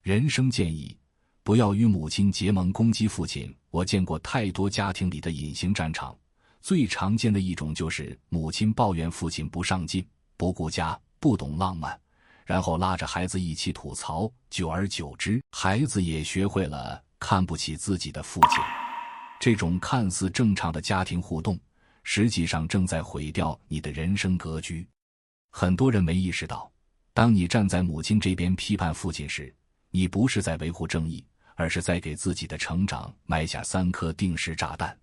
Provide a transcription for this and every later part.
人生建议：不要与母亲结盟攻击父亲。我见过太多家庭里的隐形战场，最常见的一种就是母亲抱怨父亲不上进、不顾家、不懂浪漫，然后拉着孩子一起吐槽，久而久之，孩子也学会了看不起自己的父亲。这种看似正常的家庭互动，实际上正在毁掉你的人生格局。很多人没意识到，当你站在母亲这边批判父亲时，你不是在维护正义，而是在给自己的成长埋下3颗定时炸弹。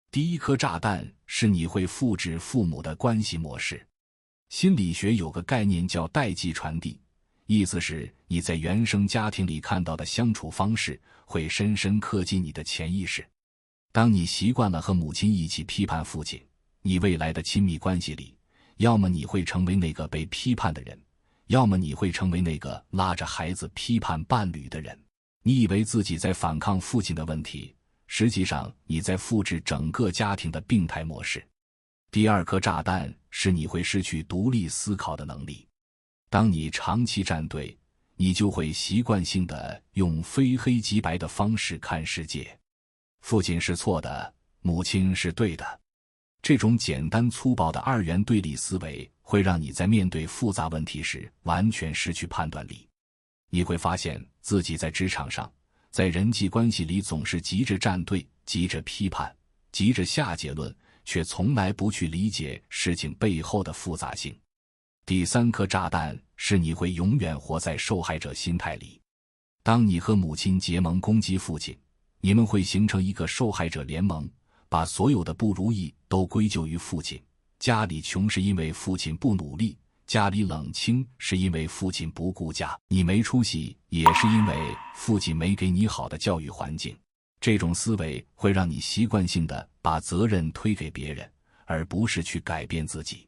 第一颗炸弹是你会复制父母的关系模式。心理学有个概念叫代际传递，意思是你在原生家庭里看到的相处方式会深深刻进你的潜意识。当你习惯了和母亲一起批判父亲，你未来的亲密关系里，要么你会成为那个被批判的人，要么你会成为那个拉着孩子批判伴侣的人。你以为自己在反抗父亲的问题，实际上你在复制整个家庭的病态模式。第二颗炸弹是你会失去独立思考的能力。当你长期站队，你就会习惯性地用非黑即白的方式看世界。父亲是错的，母亲是对的。这种简单粗暴的二元对立思维会让你在面对复杂问题时完全失去判断力。你会发现自己在职场上，在人际关系里总是急着站队，急着批判，急着下结论，却从来不去理解事情背后的复杂性。第3颗炸弹是你会永远活在受害者心态里。当你和母亲结盟攻击父亲，你们会形成一个受害者联盟，把所有的不如意都归咎于父亲。家里穷是因为父亲不努力，家里冷清是因为父亲不顾家，你没出息也是因为父亲没给你好的教育环境。这种思维会让你习惯性的把责任推给别人，而不是去改变自己。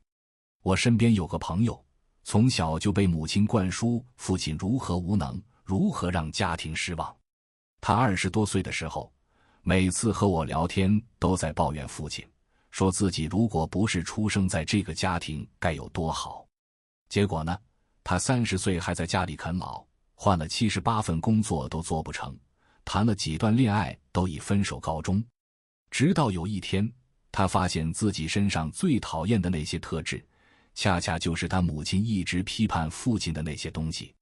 我身边有个朋友，从小就被母亲灌输父亲如何无能，如何让家庭失望。他20多岁的时候，每次和我聊天都在抱怨父亲，说自己如果不是出生在这个家庭该有多好。结果呢，他30岁还在家里啃老，换了78份工作都做不成，谈了几段恋爱都以分手告终。直到有一天，他发现自己身上最讨厌的那些特质，恰恰就是他母亲一直批判父亲的那些东西。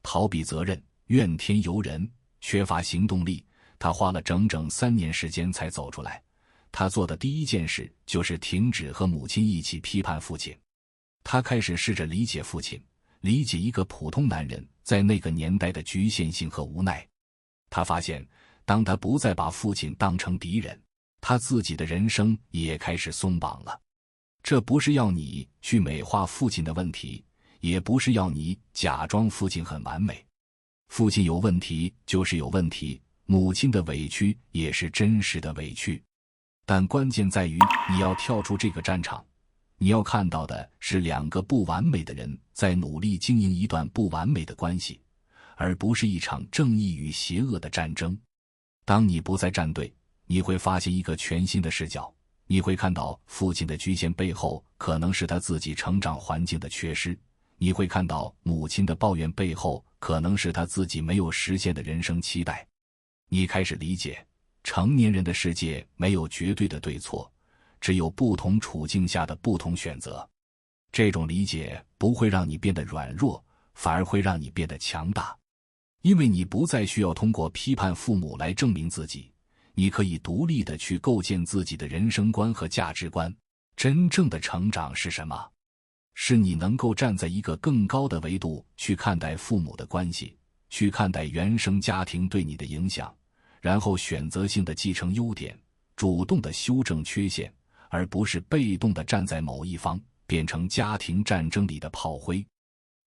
逃避责任，怨天尤人，缺乏行动力。他花了整整3年时间才走出来。他做的第一件事就是停止和母亲一起批判父亲。他开始试着理解父亲，理解一个普通男人在那个年代的局限性和无奈。他发现，当他不再把父亲当成敌人，他自己的人生也开始松绑了。这不是要你去美化父亲的问题，也不是要你假装父亲很完美。父亲有问题就是有问题，母亲的委屈也是真实的委屈。但关键在于你要跳出这个战场，你要看到的是2个不完美的人在努力经营一段不完美的关系，而不是一场正义与邪恶的战争。当你不再站队，你会发现一个全新的视角，你会看到父亲的局限背后可能是他自己成长环境的缺失，你会看到母亲的抱怨背后可能是他自己没有实现的人生期待。你开始理解，成年人的世界没有绝对的对错，只有不同处境下的不同选择。这种理解不会让你变得软弱，反而会让你变得强大。因为你不再需要通过批判父母来证明自己，你可以独立地去构建自己的人生观和价值观。真正的成长是什么？是你能够站在一个更高的维度去看待父母的关系，去看待原生家庭对你的影响，然后选择性地继承优点，主动地修正缺陷，而不是被动地站在某一方，变成家庭战争里的炮灰。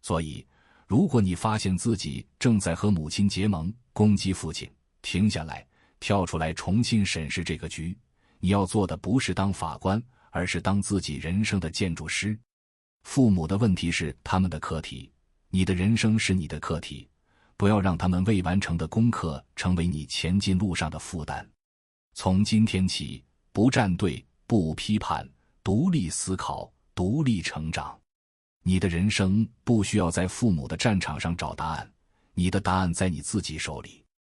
所以，如果你发现自己正在和母亲结盟，攻击父亲，停下来，跳出来重新审视这个局。你要做的不是当法官，而是当自己人生的建筑师。父母的问题是他们的课题，你的人生是你的课题，不要让他们未完成的功课成为你前进路上的负担。从今天起，不站队，不批判，独立思考，独立成长。你的人生不需要在父母的战场上找答案，你的答案在你自己手里。